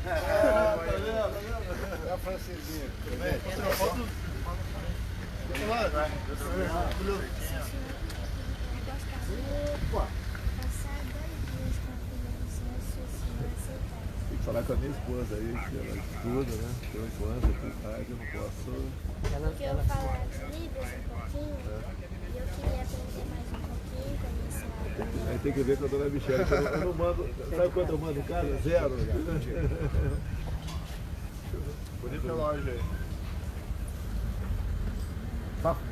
É a francesinha. Tudo bem? Opa! Tem que falar com a minha esposa aí, que ela estuda, né? Tem 8 anos, aqui em casa, eu não posso... Porque eu falo as Libras um pouquinho, e eu queria aprender mais um pouquinho, conhecer a... Aí tem que ver com a dona Michele, que eu não mando... Sabe quanto eu mando em casa? 0. Bonito relógio aí.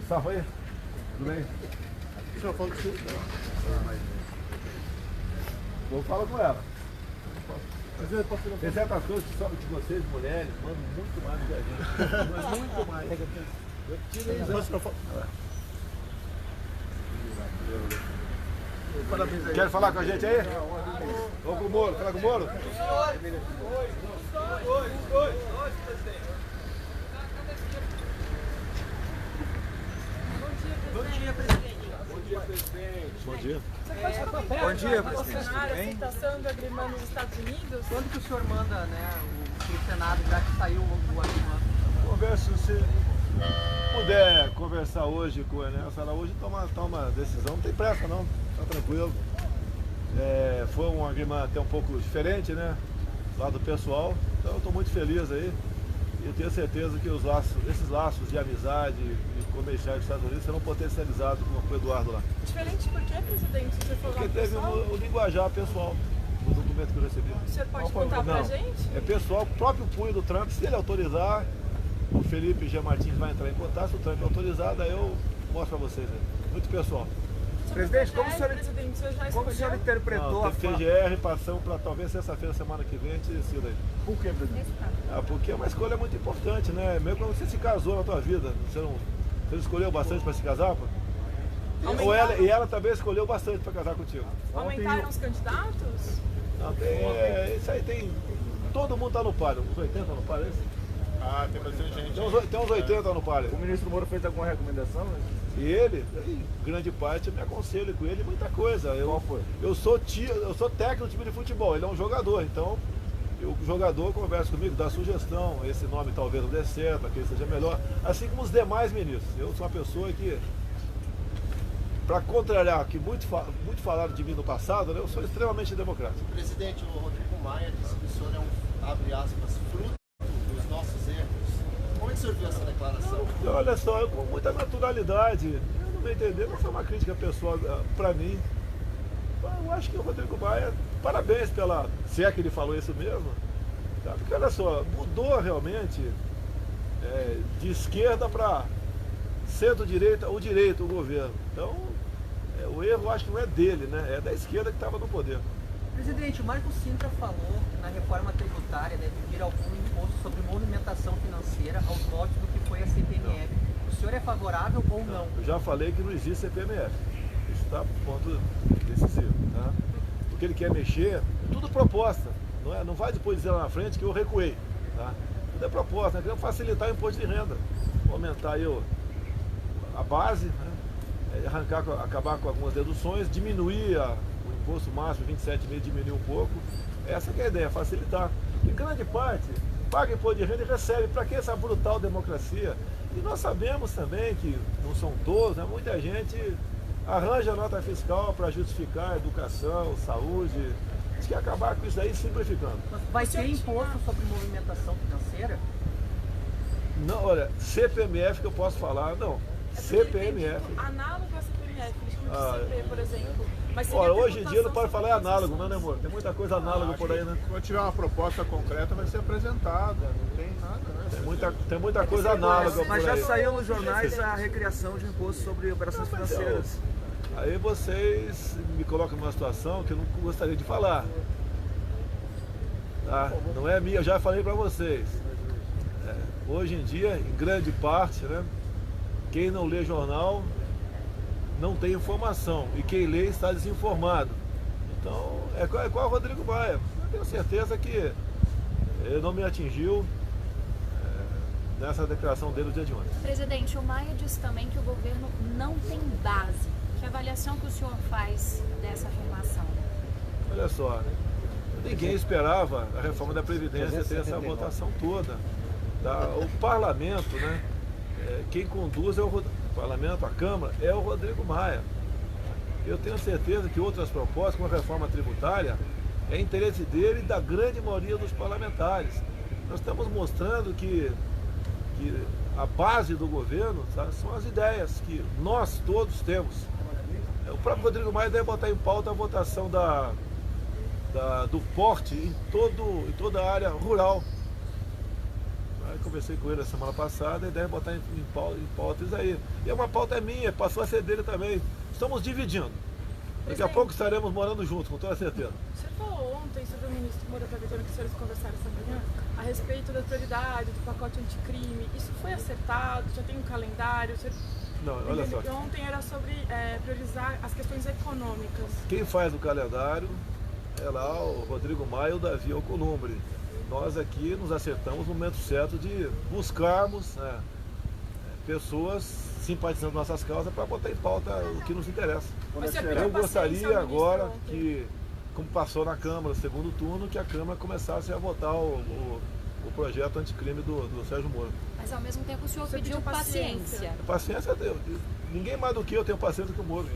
Safa aí? Tudo bem? O senhor falou que você... Vou falar com ela. Tem certas coisas que vocês, mulheres, mandam muito mais do que a gente. Mas muito mais. Eu tirei isso. Quer falar com a gente aí? Vamos com o Moro. Fala com o Moro? Oi, presidente. Bom dia, presidente. Bom dia, presidente. Bom dia. Você pode comentar Bom dia, a presidente. aceitação do agrimã nos Estados Unidos? Quando que o senhor manda, né, o Senado, já que saiu o agrimã? Converso, se puder conversar hoje com o Ernesto Araújo, toma decisão. Não tem pressa não, tá tranquilo. Foi um agrimã até um pouco diferente, né? Do lado pessoal. Então eu estou muito feliz aí. E eu tenho certeza que esses laços de amizade e comerciais dos Estados Unidos serão potencializados com o Eduardo lá. Diferente por quê, presidente? Você falou Porque teve o linguajar pessoal no documento que eu recebi. O senhor pode contar pra gente? É pessoal, o próprio punho do Trump, se ele autorizar, o Felipe G. Martins vai entrar em contato, se o Trump autorizar, daí eu mostro pra vocês. Muito pessoal. Presidente, como o senhor interpretou a fala? TGR, passamos para talvez sexta-feira, semana que vem, a gente decida aí. Por quê, presidente? Porque é uma escolha muito importante, né? Mesmo quando você se casou na tua vida, você não escolheu bastante para se casar, pô? Ou ela também escolheu bastante para casar contigo. Aumentaram os candidatos? Não, isso aí tem... Todo mundo tá no páreo. Uns 80 no páreo, é isso? Ah, tem bastante gente. Tem uns 80 no páreo. O ministro Moro fez alguma recomendação? E ele, em grande parte, eu me aconselho com ele muita coisa. Qual foi? Eu sou técnico do time de futebol, ele é um jogador, então o jogador conversa comigo, dá sugestão, esse nome talvez não dê certo, aquele seja melhor, assim como os demais ministros. Eu sou uma pessoa que, para contrariar que muito falaram de mim no passado, né, eu sou extremamente democrático. Presidente, o Rodrigo Maia disse que o senhor é um, abre aspas, fruto dos nossos erros. Como é que o senhor viu essa declaração? Olha só, eu com muita naturalidade, eu não me entender, não foi uma crítica pessoal para mim. Eu acho que o Rodrigo Maia, parabéns pela, se é que ele falou isso mesmo, tá? Porque olha só, mudou realmente de esquerda para centro-direita ou direita o governo. Então, o erro acho que não é dele, né? É da esquerda que estava no poder. Presidente, o Marco Sintra falou na reforma tributária deve vir algum imposto sobre movimentação financeira aos moldes do que foi a CPMF. O senhor é favorável ou não? Eu já falei que não existe CPMF. Isso está ponto decisivo. Tá? O que ele quer mexer, é tudo proposta. Não vai depois dizer lá na frente que eu recuei. Tá? Tudo é proposta, né? Queremos facilitar o imposto de renda. Aumentar aí a base, né? Acabar com algumas deduções, diminuir o imposto máximo, 27,5, diminuir um pouco. Essa que é a ideia, facilitar. Em grande parte, paga imposto de renda e recebe. Para que essa brutal democracia? E nós sabemos também que, não são todos, né? Muita gente arranja nota fiscal para justificar educação, saúde. A gente quer acabar com isso aí simplificando. Vai ter imposto sobre movimentação financeira? Não, olha, CPMF que eu posso falar, não. CPMF. Análogo a CPMF, CP, por exemplo. Mas olha, hoje em dia não pode falar análogo, não, né, amor? Tem muita coisa análoga por aí, né? Quando tiver uma proposta concreta vai ser apresentada, não tem nada, né? Tem muita coisa análoga por aí. Mas já saiu nos jornais a recriação de imposto sobre operações financeiras. Aí vocês me colocam numa situação que eu não gostaria de falar. Tá? Não é minha, eu já falei para vocês. Hoje em dia, em grande parte, né, quem não lê jornal não tem informação. E quem lê está desinformado. Então, é qual o Rodrigo Maia. Eu tenho certeza que ele não me atingiu nessa declaração dele no dia de ontem. Presidente, o Maia disse também que o governo não tem base. Que avaliação que o senhor faz dessa afirmação? Olha só, Ninguém esperava a reforma da Previdência ter essa votação toda. Tá? O parlamento, né? Quem conduz é o parlamento, a Câmara, é o Rodrigo Maia. Eu tenho certeza que outras propostas, como a reforma tributária, é interesse dele e da grande maioria dos parlamentares. Nós estamos mostrando que a base do governo, sabe, são as ideias que nós todos temos. O próprio Rodrigo Maia deve botar em pauta a votação do porte em toda a área rural. Eu conversei com ele a semana passada e deve botar em pauta isso aí. E é uma pauta minha, passou a ser dele também. Estamos dividindo. Daqui a pouco estaremos morando juntos, com toda certeza. Você falou ontem sobre o ministro Moura Travetano, que os senhores conversaram essa manhã, a respeito das prioridades do pacote anticrime. Isso foi acertado? Já tem um calendário? Não, olha só. Ontem era sobre priorizar as questões econômicas. Quem faz o calendário é lá o Rodrigo Maia e o Davi Alcolumbre. Nós aqui nos acertamos no momento certo de buscarmos pessoas simpatizando nossas causas para botar em pauta o que nos interessa. Eu gostaria agora que, como passou na Câmara o segundo turno, que a Câmara começasse a votar o projeto anticrime do Sérgio Moro. Mas ao mesmo tempo o senhor pediu paciência. Paciência, ninguém mais do que eu tenho paciência que o Moro.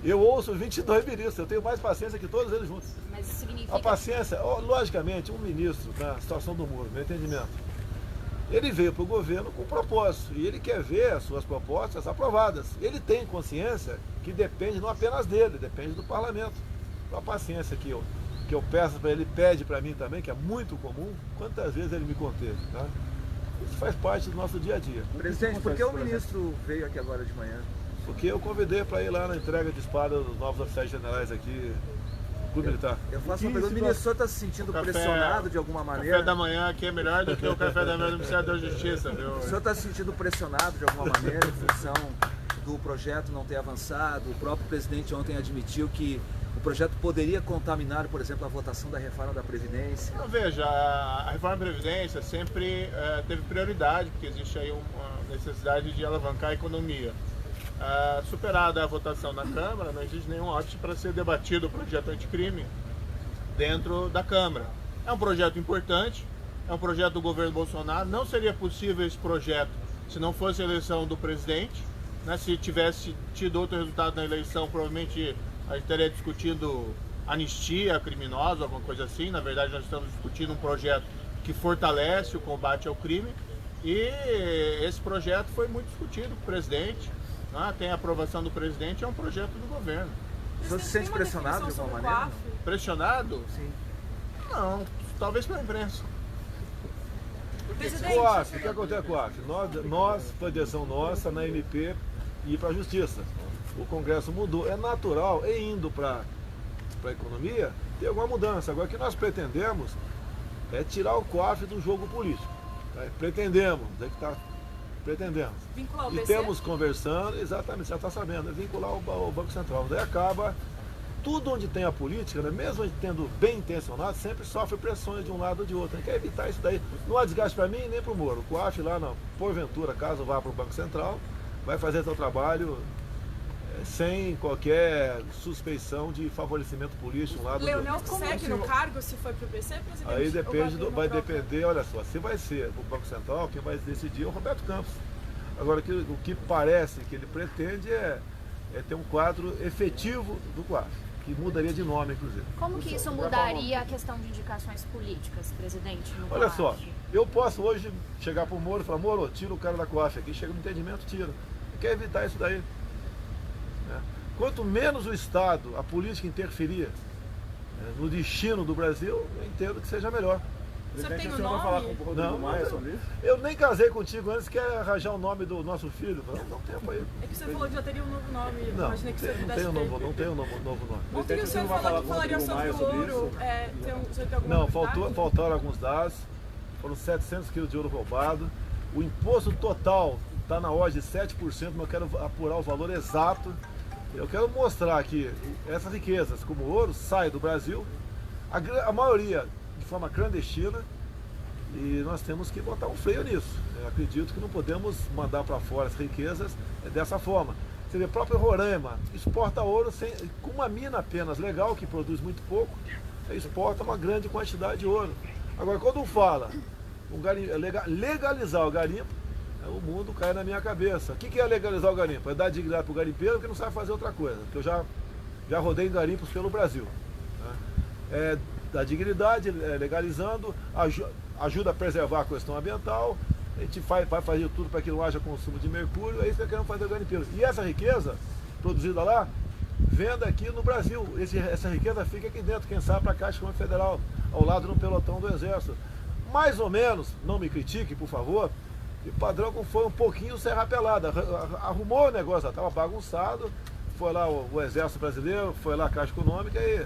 Eu ouço 22 ministros, eu tenho mais paciência que todos eles juntos. Mas isso significa... A paciência, logicamente, um ministro, na situação do Moro, meu entendimento, ele veio para o governo com propósito e ele quer ver as suas propostas aprovadas. Ele tem consciência que depende não apenas dele, depende do parlamento. Então a paciência que eu peço para ele, pede para mim também, que é muito comum, quantas vezes ele me conteve, tá? Isso faz parte do nosso dia a dia. Presidente, por que o ministro veio aqui agora de manhã? Porque eu convidei para ir lá na entrega de espada dos novos oficiais generais aqui, no Clube Militar. Eu faço uma pergunta, o ministro está se sentindo pressionado de alguma O maneira? café da manhã aqui é melhor do que o café da manhã do Ministério da Justiça, viu? O senhor está se sentindo pressionado de alguma maneira em função do projeto não ter avançado? O próprio presidente ontem admitiu que o projeto poderia contaminar, por exemplo, a votação da reforma da Previdência. Não, veja, a reforma da Previdência sempre teve prioridade, porque existe aí uma necessidade de alavancar a economia. Superada a votação na Câmara, não existe nenhum óbice para ser debatido o projeto anticrime dentro da Câmara. É um projeto importante, é um projeto do governo Bolsonaro. Não seria possível esse projeto se não fosse a eleição do presidente, né? Se tivesse tido outro resultado na eleição, provavelmente a gente estaria discutindo anistia criminosa, alguma coisa assim. Na verdade, nós estamos discutindo um projeto que fortalece o combate ao crime e esse projeto foi muito discutido com o presidente. Tem a aprovação do presidente, é um projeto do governo. O senhor se sente pressionado de alguma maneira? Pressionado? Sim. Não, talvez pela imprensa. COAF, o que acontece com o COAF? Nós, foi decisão nossa na MP, ir para a Justiça. O Congresso mudou, é natural, e indo para a economia, ter alguma mudança. Agora, o que nós pretendemos é tirar o COAF do jogo político. Tá? Pretendemos, pretendemos. Vincular o E BC? temos conversando, exatamente, já está sabendo, é vincular o Banco Central. Daí acaba, tudo onde tem a política, né, mesmo a gente tendo bem intencionado, sempre sofre pressões de um lado ou de outro. A gente quer evitar isso daí. Não há desgaste para mim nem para o Moro. O COAF lá, não, porventura, caso vá para o Banco Central, vai fazer seu trabalho sem qualquer suspeição de favorecimento político. Um lado Leonel segue no cargo se for para o BC, presidente? Aí depende, vai depender, olha só, se vai ser o Banco Central, quem vai decidir é o Roberto Campos. Agora, o que parece que ele pretende é ter um quadro efetivo do COAF, que mudaria de nome, inclusive. Como que isso mudaria a questão de indicações políticas, presidente? No Olha COAF? só, eu posso hoje chegar para o Moro e falar, Moro, tira o cara da COAF aqui, chega no entendimento, tira. Quer evitar isso daí. Quanto menos o Estado, a política interferir no destino do Brasil, eu entendo que seja melhor. O senhor tem o vai falar nome? com o Rodrigo Maia sobre isso? Eu nem casei contigo antes, quer arranjar o nome do nosso filho. Não tem tempo aí. É que você falou que já teria um novo nome. Não, Imaginei que você não pudesse tem um ter. novo nome. Ontem o senhor falou que falaria sobre o ouro. O senhor tem alguma Não, novidade? faltaram alguns dados. Foram 700 quilos de ouro roubado. O imposto total está na ordem de 7%, mas eu quero apurar o valor exato. Eu quero mostrar que essas riquezas, como o ouro, saem do Brasil, a maioria de forma clandestina, e nós temos que botar um freio nisso. Eu acredito que não podemos mandar para fora as riquezas dessa forma. Você vê, o próprio Roraima exporta ouro com uma mina apenas legal, que produz muito pouco, exporta uma grande quantidade de ouro. Agora, quando fala legalizar o garimpo, o mundo cai na minha cabeça. O que é legalizar o garimpo? É dar dignidade para o garimpeiro que não sabe fazer outra coisa. Porque eu já rodei em garimpos pelo Brasil. Né? É dar dignidade, legalizando, ajuda a preservar a questão ambiental, a gente vai fazer tudo para que não haja consumo de mercúrio, é isso que queremos fazer o garimpeiro. E essa riqueza produzida lá, venda aqui no Brasil. Essa riqueza fica aqui dentro, quem sabe, para a Caixa Econômica Federal, ao lado de um pelotão do Exército. Mais ou menos, não me critique, por favor, e o Padrão foi um pouquinho Serra Pelada, arrumou o negócio, estava bagunçado, foi lá o Exército Brasileiro, foi lá a Caixa Econômica e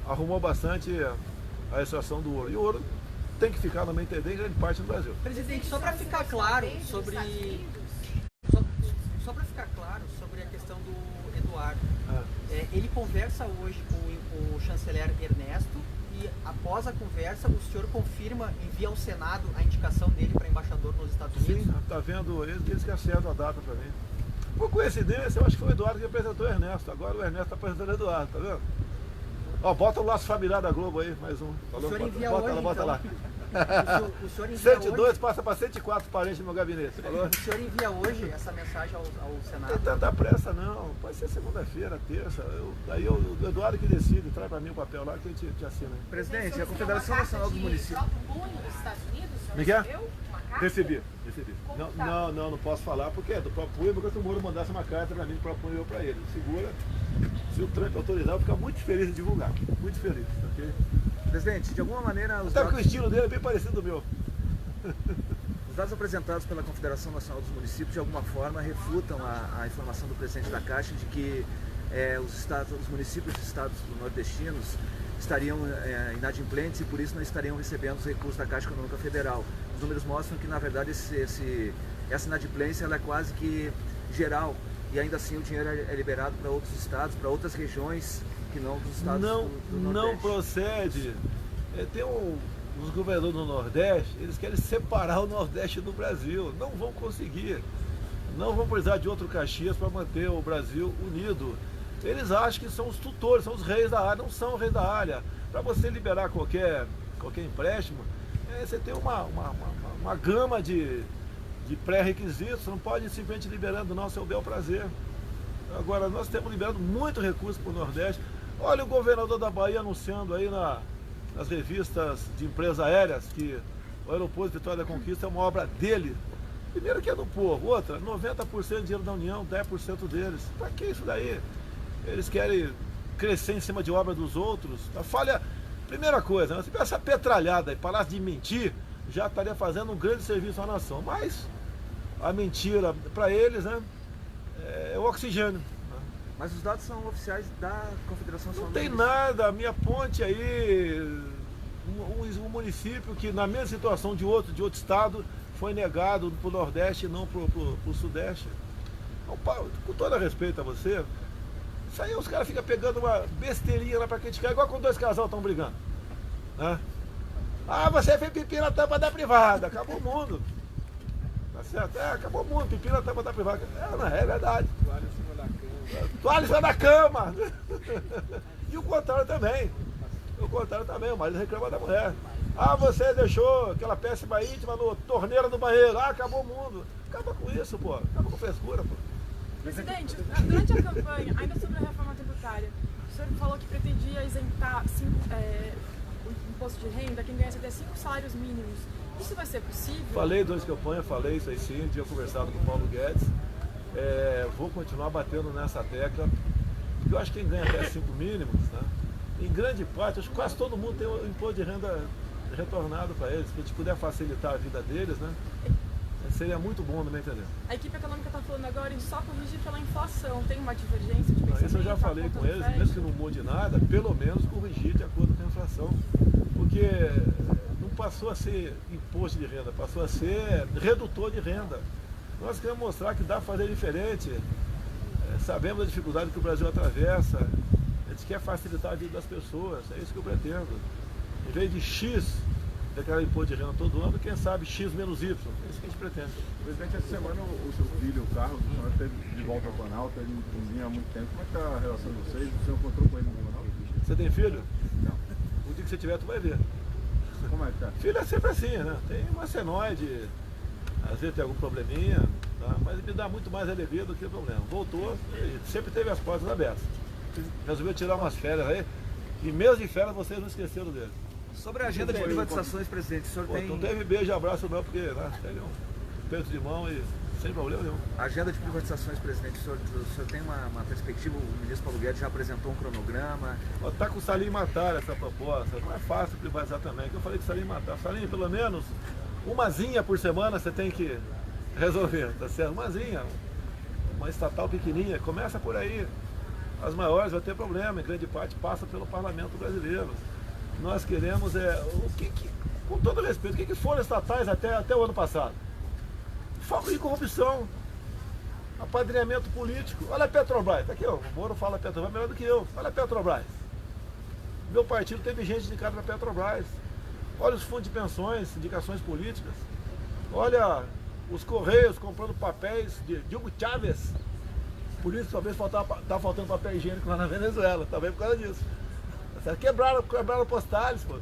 arrumou bastante a extração do ouro. E o ouro tem que ficar, no meu entender, em grande parte do Brasil. Presidente, só para ficar claro sobre... Só para ficar claro sobre a questão do Eduardo, ele conversa hoje com o chanceler Ernesto e após a conversa o senhor confirma, envia ao Senado a indicação dele para embaixador nos Estados Unidos? Sim, está vendo, eles que acertam a data para mim. Por coincidência, eu acho que foi o Eduardo que apresentou o Ernesto, agora o Ernesto está apresentando o Eduardo, tá vendo? Ó, bota o laço familiar da Globo aí, mais um. Falou, o senhor envia bota hoje, lá, bota então. lá. O senhor envia 102 hoje, passa para 104 parentes no meu gabinete. Falou? o senhor envia hoje essa mensagem ao Não Senado? tem tanta pressa não, pode ser segunda-feira, terça. Daí o Eduardo que decide, traz para mim o papel lá que a gente te assina. Presidente, a Confederação Nacional dos Municípios... dos Estados Unidos, o senhor Miguel? recebeu uma carta? Recebi. Como tá? Não posso falar porque é do próprio Punho, porque se o Moro mandasse uma carta para mim, o próprio Punho eu para ele. Segura, se o Trump autorizar, eu vou ficar muito feliz em divulgar, muito feliz, ok? Presidente, de alguma maneira... Até porque o estilo dele é bem parecido do meu. Os dados apresentados pela Confederação Nacional dos Municípios, de alguma forma, refutam a informação do presidente da Caixa de que os municípios e estados nordestinos estariam inadimplentes e por isso não estariam recebendo os recursos da Caixa Econômica Federal. Os números mostram que, na verdade, essa inadimplência ela é quase que geral e ainda assim o dinheiro é liberado para outros estados, para outras regiões que não dos estados do Nordeste. Não procede. Tem os governadores do Nordeste, eles querem separar o Nordeste do Brasil. Não vão conseguir. Não vão precisar de outro Caxias para manter o Brasil unido. Eles acham que são os tutores, são os reis da área, não são os reis da área. Para você liberar qualquer empréstimo, você tem uma gama de pré-requisitos, você não pode simplesmente liberando não, seu bel prazer. Agora, nós temos liberado muito recurso para o Nordeste. Olha o governador da Bahia anunciando aí nas revistas de empresas aéreas que o aeroporto de Vitória da Conquista é uma obra dele. Primeiro que é do povo, outra, 90% de dinheiro da União, 10% deles. Para que isso daí? Eles querem crescer em cima de obra dos outros. A falha, primeira coisa, se essa petralhada e parasse de mentir, já estaria fazendo um grande serviço à nação. Mas a mentira, para eles, né, é o oxigênio. Mas os dados são oficiais da Confederação Nacional. Não tem nada, a minha ponte aí, um município que na mesma situação de outro estado foi negado para o Nordeste e não para o Sudeste. Então, com todo respeito a você, isso aí os caras ficam pegando uma besteirinha lá para criticar, igual quando dois casal estão brigando. Né? Ah, você fez pipi na tampa da privada, acabou o mundo. Tá certo? Acabou o mundo, pipi na tampa da privada. Não é verdade. Toalha em cima da cama. E o contrário também. O marido reclama da mulher. Ah, você deixou aquela péssima íntima no torneira do banheiro. Ah, acabou o mundo. Acaba com isso, pô. Acaba com frescura, pô. Presidente, durante a campanha, ainda sobre a reforma tributária, o senhor falou que pretendia isentar o imposto de renda quem ganhasse até 5 salários mínimos. Isso vai ser possível? Falei durante a campanha, falei isso aí sim, tinha conversado com o Paulo Guedes. Vou continuar batendo nessa tecla, porque eu acho que quem ganha até 5 mínimos, né, em grande parte, acho que quase todo mundo tem o imposto de renda retornado para eles, se a gente puder facilitar a vida deles, né, seria muito bom, no meu entender. A equipe econômica está falando agora em só corrigir pela inflação, tem uma divergência de pensamento? Isso eu já falei com eles, mesmo que não mude nada, pelo menos corrigir de acordo com a inflação, porque não passou a ser imposto de renda, passou a ser redutor de renda. Nós queremos mostrar que dá para fazer diferente, sabemos da dificuldade que o Brasil atravessa, a gente quer facilitar a vida das pessoas, é isso que eu pretendo. Em vez de X, declarar imposto de renda todo ano, quem sabe X menos Y, é isso que a gente pretende. Presidente, essa semana o seu filho, o Carlos, o senhor esteve de volta ao Planalto, ele não vinha há muito tempo. Como é que está a relação de vocês? O senhor encontrou com ele no Planalto? Você tem filho? Não. O dia que você tiver, tu vai ver. Como é que tá? Filho é sempre assim, né? Tem uma senoide, às vezes tem algum probleminha, tá? Mas me dá muito mais alegria do que problema. Voltou e sempre teve as portas abertas. Resolveu tirar umas férias aí, e mesmo de férias vocês não esqueceram dele. Sobre a agenda de privatizações, presidente, o senhor Pô, tem... não teve beijo e abraço não, porque né, teve um peito de mão e sem problema nenhum. Agenda de privatizações, presidente, o senhor tem uma perspectiva, o ministro Paulo Guedes já apresentou um cronograma. Está com o Salim Matar essa proposta, não é fácil privatizar também, que eu falei que Salim Matar. Salim, pelo menos umazinha por semana você tem que resolver, tá certo? Umazinha, uma estatal pequenininha, começa por aí. As maiores vai ter problema, em grande parte passa pelo parlamento brasileiro. Nós queremos, com todo respeito, o que foram estatais até o ano passado? Foco em corrupção, apadrinhamento político. Olha a Petrobras, tá aqui, ó, o Moro fala Petrobras melhor do que eu. Olha a Petrobras. Meu partido teve gente indicada na Petrobras. Olha os fundos de pensões, indicações políticas. Olha os Correios comprando papéis de Hugo Chávez. Por isso talvez tá faltando papel higiênico lá na Venezuela, talvez por causa disso. Quebraram postales, pô.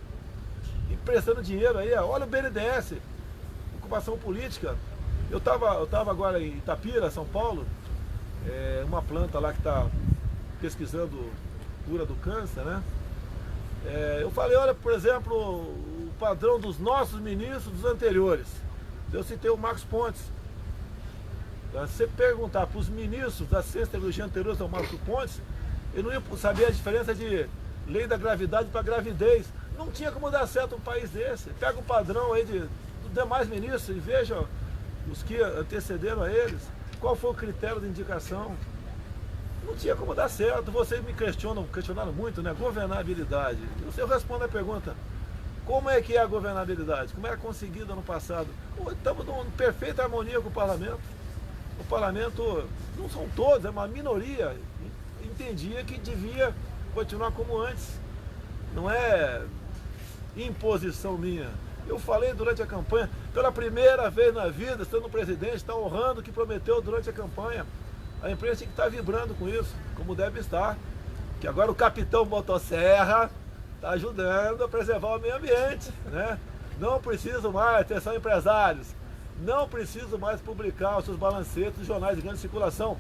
Emprestando dinheiro aí, ó. Olha o BNDES, ocupação política. Eu tava agora em Itapira, São Paulo, uma planta lá que está pesquisando cura do câncer, né? Eu falei, olha, por exemplo, o padrão dos nossos ministros dos anteriores. Eu citei o Marcos Pontes. Se você perguntar para os ministros da ciência e tecnologia anteriores ao Marcos Pontes, ele não ia saber a diferença de lei da gravidade para gravidez. Não tinha como dar certo um país desse. Pega o padrão aí dos demais ministros e veja os que antecederam a eles. Qual foi o critério de indicação? Não tinha como dar certo. Vocês me questionaram muito, né? Governabilidade. Eu respondo a pergunta. Como é que é a governabilidade? Como era conseguida no passado? Estamos em perfeita harmonia com o parlamento. O parlamento, não são todos, é uma minoria, entendia que devia continuar como antes. Não é imposição minha. Eu falei durante a campanha, pela primeira vez na vida, estando presidente, está honrando o que prometeu durante a campanha. A imprensa tem que estar vibrando com isso, como deve estar. Que agora o capitão Motosserra está ajudando a preservar o meio ambiente, né? Não preciso mais, atenção empresários, não preciso mais publicar os seus balancetes nos jornais de grande circulação.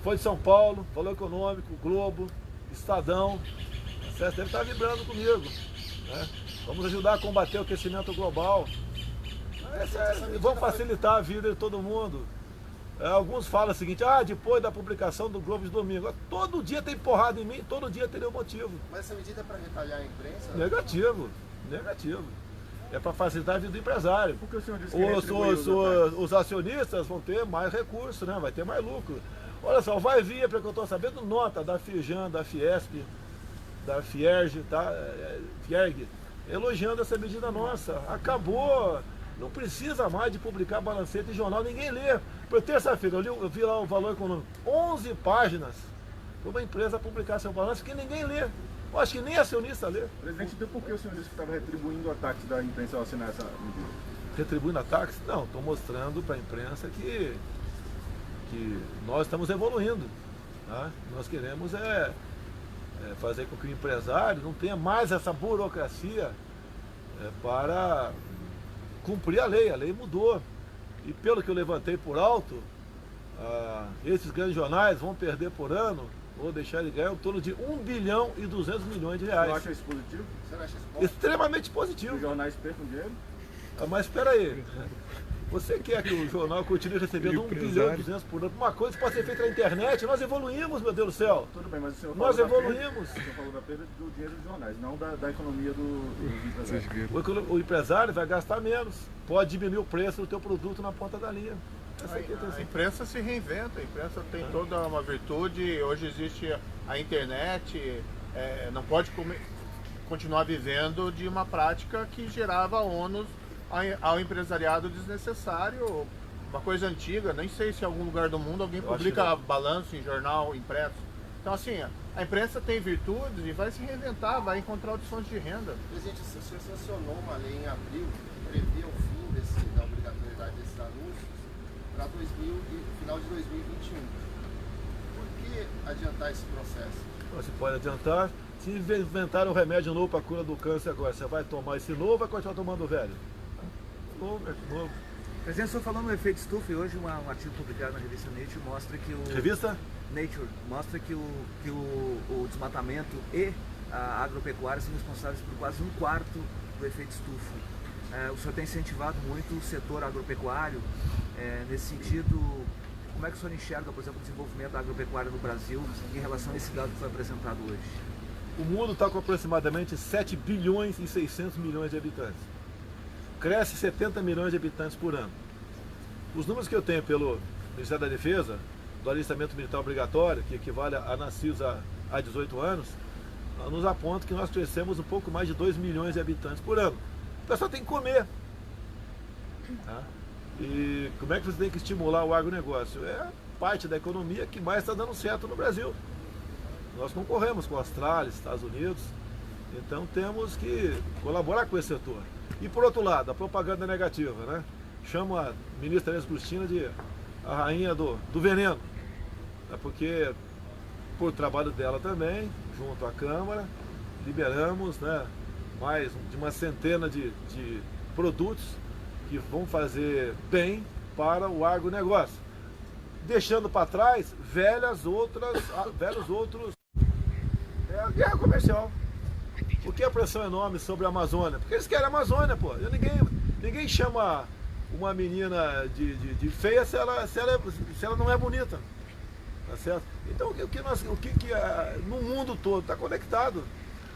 Foi de São Paulo, Valor Econômico, Globo, Estadão. Você deve estar vibrando comigo, né? Vamos ajudar a combater o aquecimento global. Vamos facilitar a vida de todo mundo. Alguns falam o seguinte, depois da publicação do Globo de domingo, todo dia tem porrada em mim, todo dia teria um motivo. Mas essa medida é para retalhar a imprensa? Negativo. É para facilitar a vida do empresário. Porque o senhor disse que os acionistas vão ter mais recursos, né? Vai ter mais lucro. Olha só, vai vir, porque eu estou sabendo, nota da Firjan, da Fiesp, da Fierg, tá? Fierg, elogiando essa medida nossa. Acabou. Não precisa mais de publicar balancete em jornal, ninguém lê. Por terça-feira eu vi lá o Valor Econômico, 11 páginas para uma empresa publicar seu balanço que ninguém lê. Eu acho que nem acionista lê. Presidente, então por que o senhor disse que estava retribuindo ataques da imprensa ao assinar essa medida? Retribuindo ataques? Não, estou mostrando para a imprensa que nós estamos evoluindo. Tá? Nós queremos fazer com que o empresário não tenha mais essa burocracia para cumprir a lei mudou. E pelo que eu levantei por alto, esses grandes jornais vão perder por ano, ou deixar de ganhar em torno de 1 bilhão e 200 milhões de reais. Você acha isso positivo? Você não acha isso bom? Extremamente positivo. Os jornais percam dinheiro? Mas espera aí, você quer que o jornal continue recebendo 1 bilhão e 200 por ano? Uma coisa que pode ser feita na internet, nós evoluímos, meu Deus do céu. Tudo bem, mas o senhor nós evoluímos. O senhor falou da perda do dinheiro dos jornais, não da economia dos empresários. O empresário vai gastar menos, pode diminuir o preço do teu produto na ponta da linha. A imprensa se reinventa, a imprensa tem toda uma virtude, hoje existe a internet, não pode continuar vivendo de uma prática que gerava ônus ao empresariado desnecessário, uma coisa antiga, nem sei se em algum lugar do mundo alguém publica balanço em jornal impresso. Então assim, a imprensa tem virtudes e vai se reinventar, vai encontrar opções de renda. Presidente, o senhor sancionou uma lei em abril que previa o fim da obrigatoriedade desses anúncios para final de 2021. Por que adiantar esse processo? Você pode adiantar Se inventaram um remédio novo para a cura do câncer agora, você vai tomar esse novo ou vai continuar tomando o velho? Novo. Presidente, o senhor falando no efeito estufa, e hoje um artigo publicado na revista Nature mostra que o... Revista? Nature mostra que o desmatamento e a agropecuária são responsáveis por quase 1/4 do efeito estufa. O senhor tem incentivado muito o setor agropecuário. Nesse sentido, como é que o senhor enxerga, por exemplo, o desenvolvimento da agropecuária no Brasil em relação a esse dado que foi apresentado hoje? O mundo está com aproximadamente 7 bilhões e 600 milhões de habitantes. Cresce 70 milhões de habitantes por ano. Os números que eu tenho pelo Ministério da Defesa, do alistamento militar obrigatório, que equivale a nascidos a 18 anos, nos apontam que nós crescemos um pouco mais de 2 milhões de habitantes por ano. O pessoal tem que comer. Tá? E como é que você tem que estimular o agronegócio? É parte da economia que mais está dando certo no Brasil. Nós concorremos com a Austrália, Estados Unidos, então temos que colaborar com esse setor. E por outro lado, a propaganda negativa, né? Chama a ministra Inês Cristina de a rainha do veneno, né? Porque por trabalho dela também, junto à Câmara, liberamos, né, mais de uma centena de produtos que vão fazer bem para o agronegócio, deixando para trás velhos outros. É a guerra comercial. Por que a pressão é enorme sobre a Amazônia? Porque eles querem a Amazônia, pô. Ninguém chama uma menina de feia se ela não é bonita. Tá certo? Então no mundo todo está conectado.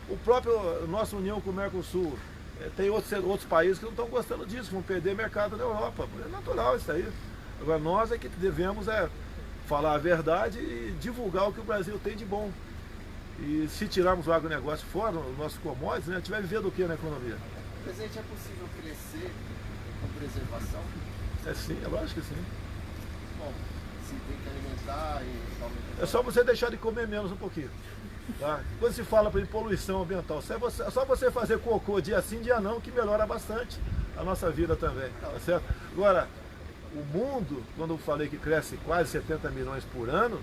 O próprio nossa união com o Mercosul. Tem outros países que não estão gostando disso, vão perder mercado na Europa. É natural isso aí. Agora nós é que devemos falar a verdade e divulgar o que o Brasil tem de bom. E se tirarmos o agronegócio fora, os nossos commodities, né, a gente vai viver do que na economia? Presidente, é possível crescer com preservação? Sim, eu acho que sim. Bom, se tem que alimentar e aumentar... É só você deixar de comer menos um pouquinho. Tá? Quando se fala em poluição ambiental, é só você fazer cocô dia sim, dia não, que melhora bastante a nossa vida também. Tá certo? Agora, o mundo, quando eu falei que cresce quase 70 milhões por ano,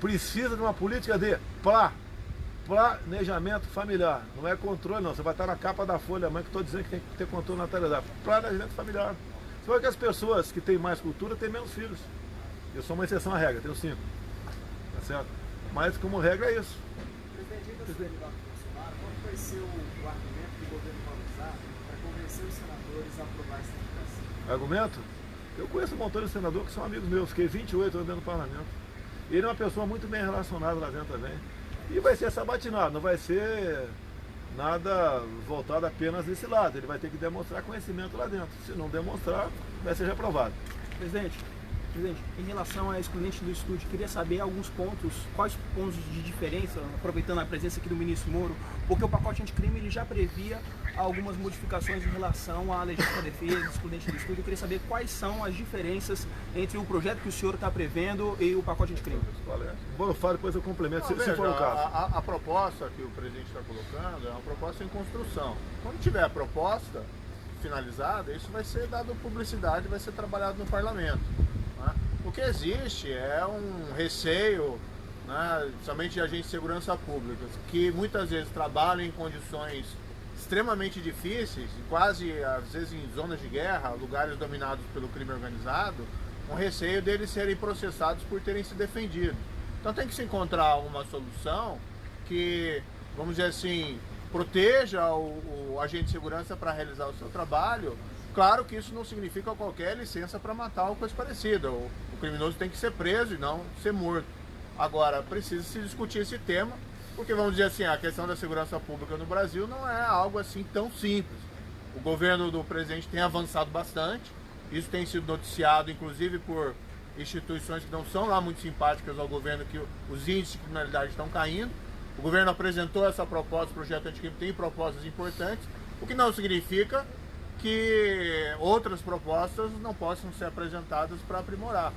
precisa de uma política de planejamento familiar. Não é controle, não. Você vai estar na capa da Folha amanhã que estou dizendo que tem que ter controle na natalidade. Planejamento familiar. Você vai ver que as pessoas que têm mais cultura têm menos filhos. Eu sou uma exceção à regra, tenho 5. Tá certo? Mas como regra é isso. Presidente Bolsonaro, qual vai ser o argumento que o governo vai usar para convencer os senadores a aprovar essa indicação? Argumento? Eu conheço um montão de senador que são amigos meus. Fiquei 28 anos dentro do parlamento. Ele é uma pessoa muito bem relacionada lá dentro também. E vai ser sabatinado, não vai ser nada voltado apenas desse lado. Ele vai ter que demonstrar conhecimento lá dentro. Se não demonstrar, vai ser reprovado. Presidente, em relação a excludente do estúdio, queria saber alguns pontos, quais pontos de diferença, aproveitando a presença aqui do ministro Moro, porque o pacote anticrime ele já previa algumas modificações em relação à legítima defesa, excludente do estúdio. Eu queria saber quais são as diferenças entre o projeto que o senhor está prevendo e o pacote anticrime. Bom, eu falo, depois eu complemento, se for o caso. A proposta que o presidente está colocando é uma proposta em construção. Quando tiver a proposta finalizada, isso vai ser dado publicidade, vai ser trabalhado no parlamento. O que existe é um receio, né, somente de agentes de segurança pública, que muitas vezes trabalham em condições extremamente difíceis, quase às vezes em zonas de guerra, lugares dominados pelo crime organizado, um receio deles serem processados por terem se defendido. Então tem que se encontrar uma solução que, vamos dizer assim, proteja o agente de segurança para realizar o seu trabalho. Claro que isso não significa qualquer licença para matar ou coisa parecida. O criminoso tem que ser preso e não ser morto. Agora, precisa se discutir esse tema, porque vamos dizer assim, a questão da segurança pública no Brasil não é algo assim tão simples. O governo do presidente tem avançado bastante, isso tem sido noticiado inclusive por instituições que não são lá muito simpáticas ao governo, que os índices de criminalidade estão caindo. O governo apresentou essa proposta, o projeto anticrime tem propostas importantes, o que não significa que outras propostas não possam ser apresentadas para aprimorar.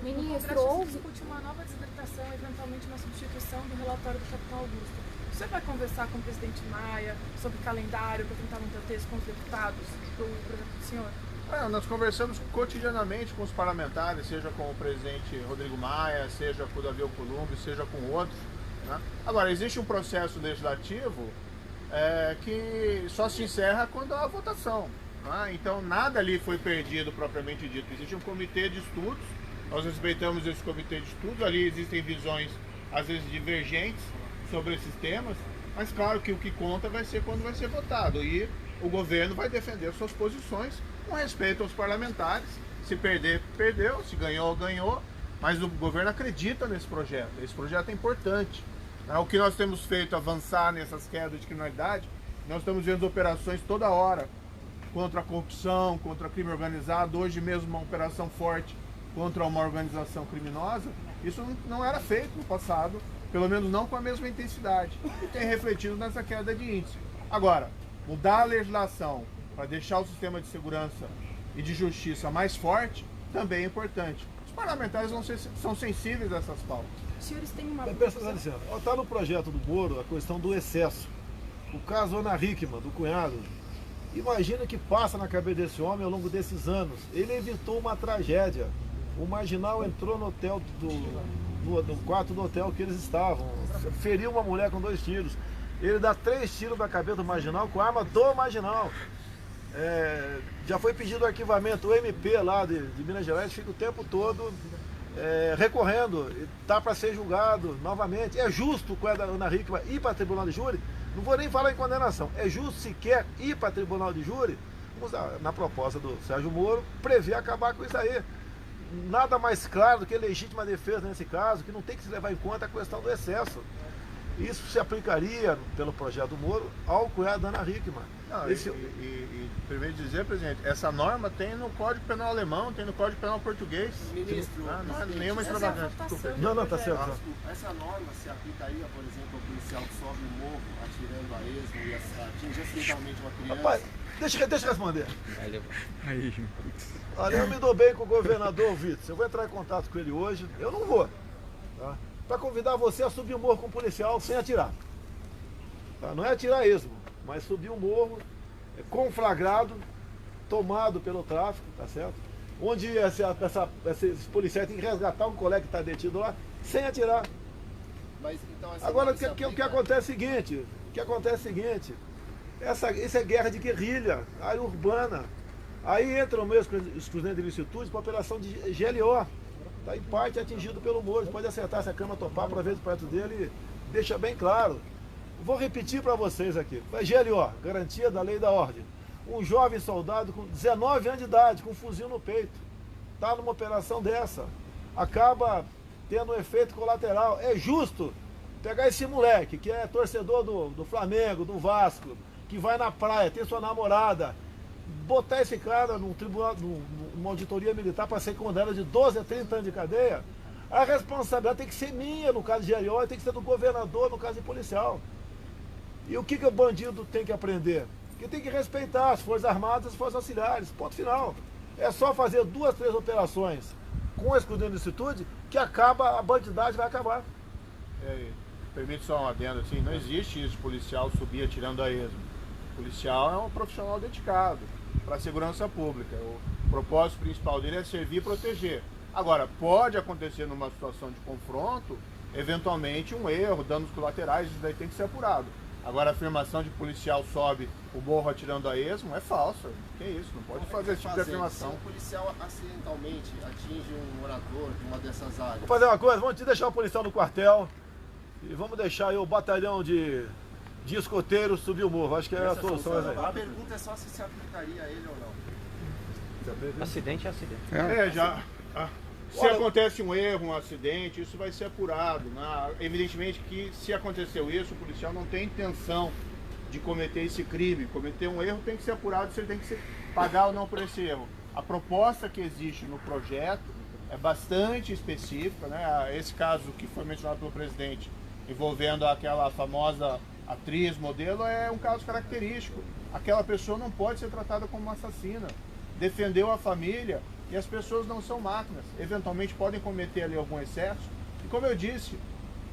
Ministro, o Congresso discute uma nova desidritação, eventualmente uma substituição do relatório do Capitão Augusto. Você vai conversar com o presidente Maia sobre calendário para tentar manter o texto com os deputados do projeto do senhor? Nós conversamos cotidianamente com os parlamentares, seja com o presidente Rodrigo Maia, seja com o Davi Alcolumbre, seja com outros. Né? Agora, existe um processo legislativo que só se encerra quando há a votação. Né? Então, nada ali foi perdido propriamente dito. Existe um comitê de estudos, nós respeitamos esse comitê de estudos, ali existem visões, às vezes, divergentes sobre esses temas, mas claro que o que conta vai ser quando vai ser votado. E o governo vai defender suas posições com respeito aos parlamentares. Se perder, perdeu, se ganhou, ganhou, mas o governo acredita nesse projeto. Esse projeto é importante. O que nós temos feito avançar nessas quedas de criminalidade, nós estamos vendo operações toda hora contra a corrupção, contra o crime organizado, hoje mesmo uma operação forte contra uma organização criminosa. Isso não era feito no passado, pelo menos não com a mesma intensidade, e tem refletido nessa queda de índice. Agora, mudar a legislação para deixar o sistema de segurança e de justiça mais forte também é importante. Os parlamentares são sensíveis a essas pautas. Os senhores têm uma... Está no projeto do Moro a questão do excesso. O caso Ana Hickman, do cunhado. Imagina que passa na cabeça desse homem ao longo desses anos. Ele evitou uma tragédia. O marginal entrou no hotel no quarto do hotel que eles estavam. Feriu uma mulher com 2 tiros. Ele dá 3 tiros na cabeça do marginal com a arma do marginal. Já foi pedido arquivamento. O MP lá de Minas Gerais fica o tempo todo recorrendo. Está para ser julgado novamente. É justo com a Ana Hickman ir para tribunal de júri? Não vou nem falar em condenação. É justo sequer ir para tribunal de júri? Vamos na proposta do Sérgio Moro, prever acabar com isso aí. Nada mais claro do que legítima defesa nesse caso, que não tem que se levar em conta a questão do excesso. Isso se aplicaria, pelo projeto do Moro, ao cunhado da Ana Hickman. Primeiro dizer, presidente, essa norma tem no Código Penal alemão, tem no Código Penal português. Ministro, não é nenhuma extravagância. Não, está certo. Essa norma se aplicaria, por exemplo, ao policial que sobe o morro atirando a esmo e atinge acidentalmente uma criança? Rapaz, deixa eu responder. Olha, eu me dou bem com o governador Vitor. Eu vou entrar em contato com ele hoje. Eu não vou. Tá? Para convidar você a subir o morro com um policial sem atirar. Tá? Não é atirar esmo, mas subir o morro conflagrado, tomado pelo tráfico, tá certo? Onde esses policiais têm que resgatar um colega que está detido lá, sem atirar. Mas, então, agora, o que acontece é o seguinte, isso é guerra de guerrilha, área urbana. Aí entra o mesmo excludente de licitude para a operação de GLO. Está em parte atingido pelo Moro. Pode acertar se a Câmara topar para ver perto dele e deixa bem claro. Vou repetir para vocês aqui. GLO, garantia da lei e da ordem. Um jovem soldado com 19 anos de idade, com um fuzil no peito, está numa operação dessa. Acaba tendo um efeito colateral. É justo pegar esse moleque, que é torcedor do Flamengo, do Vasco, que vai na praia, tem sua namorada, botar esse cara num tribunal, numa auditoria militar para ser condenado de 12 a 30 anos de cadeia, a responsabilidade tem que ser minha no caso de GLO e tem que ser do governador no caso de policial. E o que o bandido tem que aprender? Que tem que respeitar as Forças Armadas e as Forças Auxiliares, ponto final. É só fazer 2, 3 operações com excludente de licitude que acaba, a bandidagem vai acabar. Permite só um adendo, assim, não existe isso, policial subir atirando a esmo. O policial é um profissional dedicado para a segurança pública. O propósito principal dele é servir e proteger. Agora, pode acontecer numa situação de confronto, eventualmente um erro, danos colaterais, isso daí tem que ser apurado. Agora, a afirmação de policial sobe o morro atirando a esmo é falsa. Que isso, não pode fazer esse tipo de afirmação. Se um policial acidentalmente atinge um morador de uma dessas áreas... Vamos fazer uma coisa, vamos te deixar o policial no quartel e vamos deixar aí o batalhão de escoteiros subir o morro. Acho que é a solução. A pergunta é só se aplicaria a ele ou não. Acidente é acidente. Se acontece um erro, um acidente, isso vai ser apurado. Né? Evidentemente que se aconteceu isso, o policial não tem intenção de cometer esse crime. Cometer um erro tem que ser apurado, se ele tem que pagar ou não por esse erro. A proposta que existe no projeto é bastante específica. Né? Esse caso que foi mencionado pelo presidente, envolvendo aquela famosa atriz, modelo, é um caso característico. Aquela pessoa não pode ser tratada como uma assassina. Defendeu a família. E as pessoas não são máquinas, eventualmente podem cometer ali algum excesso. E como eu disse,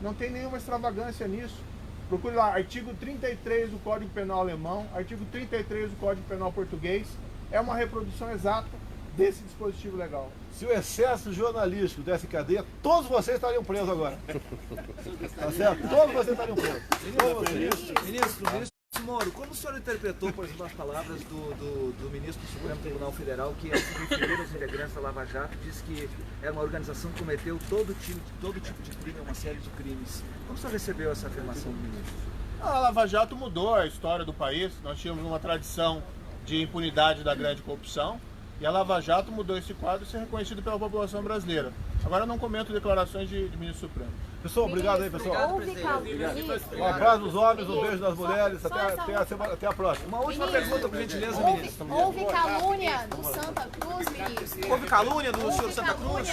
não tem nenhuma extravagância nisso. Procure lá, artigo 33 do Código Penal alemão, artigo 33 do Código Penal português, é uma reprodução exata desse dispositivo legal. Se o excesso jornalístico desse cadeia, todos vocês estariam presos agora. Tá certo? Todos vocês estariam presos. Ministro Moro, como o senhor interpretou, por exemplo, as palavras do ministro do Supremo Tribunal Federal, que ao se referir aos integrantes da Lava Jato, disse que era uma organização que cometeu todo tipo de crime, uma série de crimes. Como o senhor recebeu essa afirmação do ministro? A Lava Jato mudou a história do país. Nós tínhamos uma tradição de impunidade da grande corrupção e a Lava Jato mudou esse quadro e ser reconhecido pela população brasileira. Agora não comento declarações de ministro Supremo. Pessoal, obrigado aí, pessoal. Um abraço dos homens, um beijo das mulheres. Até a próxima. Uma última pergunta, por gentileza, ministro. Houve calúnia do Santa Cruz, ministro? Houve calúnia do senhor Santa Cruz?